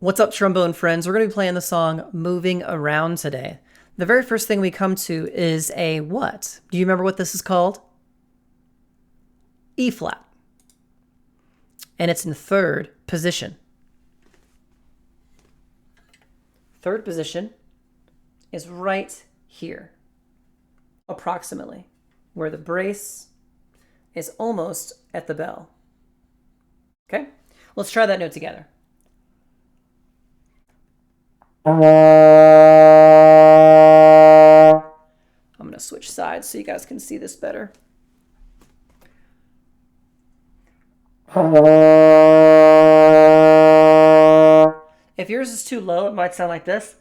What's up, trombone friends? We're going to be playing the song Moving Around today. The very first thing we come to is a what? Do you remember what this is called? E flat. And it's in third position. Third position is right here, approximately, where the brace is almost at the bell. Okay? Let's try that note together. I'm going to switch sides so you guys can see this better. If yours is too low, it might sound like this.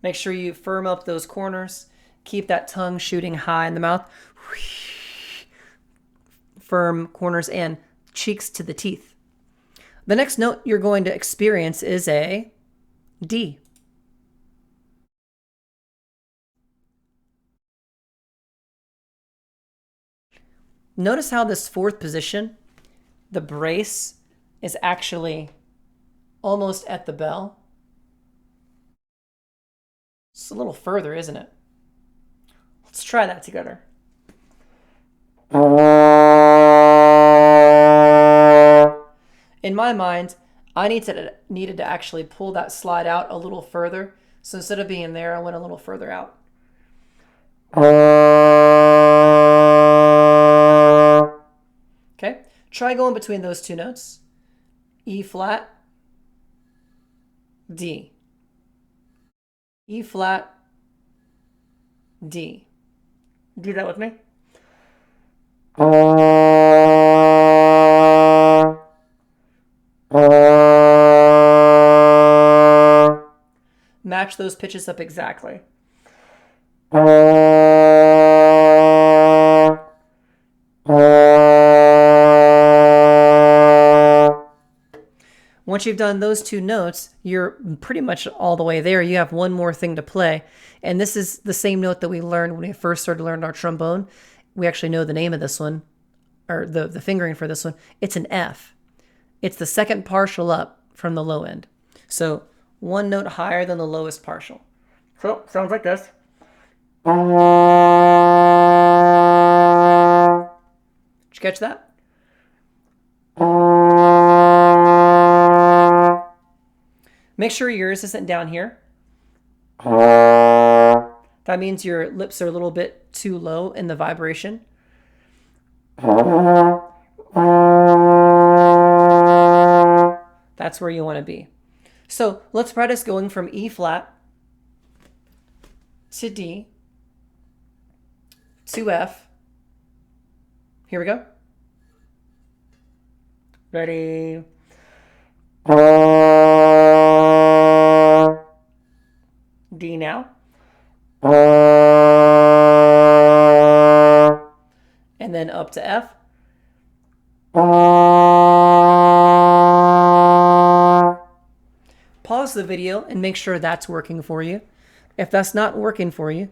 Make sure you firm up those corners. Keep that tongue shooting high in the mouth. Firm corners and cheeks to the teeth. The next note you're going to experience is a D. Notice how this fourth position, the brace, is actually almost at the bell. It's a little further, isn't it? Let's try that together. In my mind, I needed to actually pull that slide out a little further. So instead of being there, I went a little further out. Okay, try going between those two notes. E flat, D. E flat, D. Do that with me. Match those pitches up exactly. Once you've done those two notes, you're pretty much all the way there. You have one more thing to play. And this is the same note that we learned when we first started learning our trombone. We actually know the name of this one, or the fingering for this one. It's an F. It's the second partial up from the low end. So one note higher than the lowest partial. So, sounds like this. Did you catch that? Make sure yours isn't down here. That means your lips are a little bit too low in the vibration. That's where you want to be. So let's practice going from E flat to D to F. Here we go. Ready? D now. And then up to F. Pause the video and make sure that's working for you. If that's not working for you,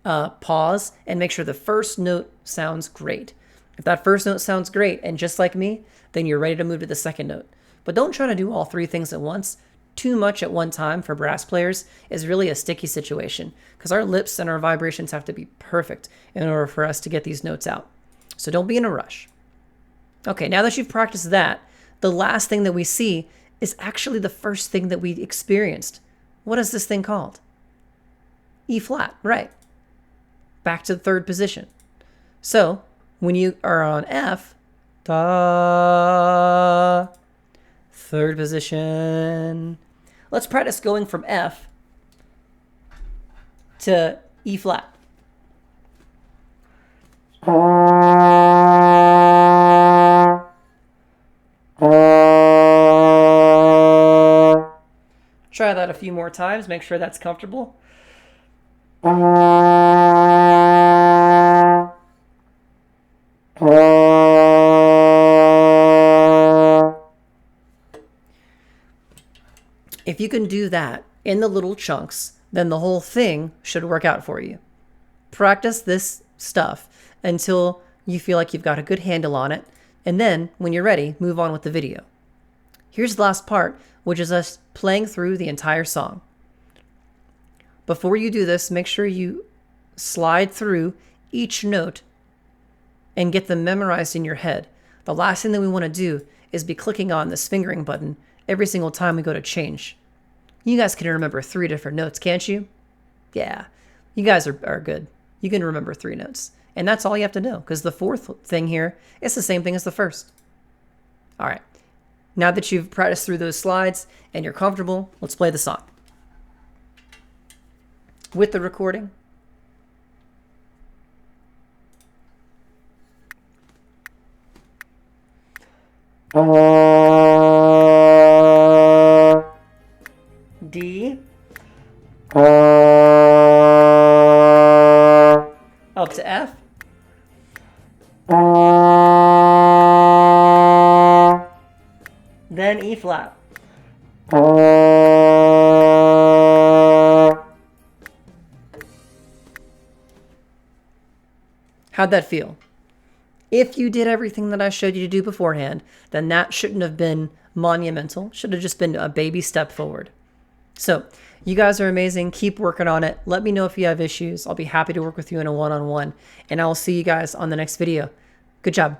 pause and make sure the first note sounds great. If that first note sounds great and just like me, then you're ready to move to the second note. But don't try to do all three things at once. Too much at one time for brass players is really a sticky situation because our lips and our vibrations have to be perfect in order for us to get these notes out. So don't be in a rush. Okay, now that you've practiced that, the last thing that we see is actually the first thing that we experienced. What is this thing called? E flat, right. Back to the third position. So when you are on F, da, third position. Let's practice going from F to E flat. Try that a few more times. Make sure that's comfortable. If you can do that in the little chunks, then the whole thing should work out for you. Practice this stuff until you feel like you've got a good handle on it, and then, when you're ready, move on with the video. Here's the last part, which is us playing through the entire song. Before you do this, make sure you slide through each note and get them memorized in your head. The last thing that we want to do is be clicking on this fingering button every single time we go to change. You guys can remember 3 different notes, can't you? Yeah, you guys are good. You can remember 3 notes. And that's all you have to know, because the fourth thing here is the same thing as the first. All right, now that you've practiced through those slides and you're comfortable, let's play the song. With the recording. D. Up to F. Then E flat. How'd that feel? If you did everything that I showed you to do beforehand, then that shouldn't have been monumental. Should have just been a baby step forward. So you guys are amazing. Keep working on it. Let me know if you have issues. I'll be happy to work with you in a one-on-one, and I will see you guys on the next video. Good job.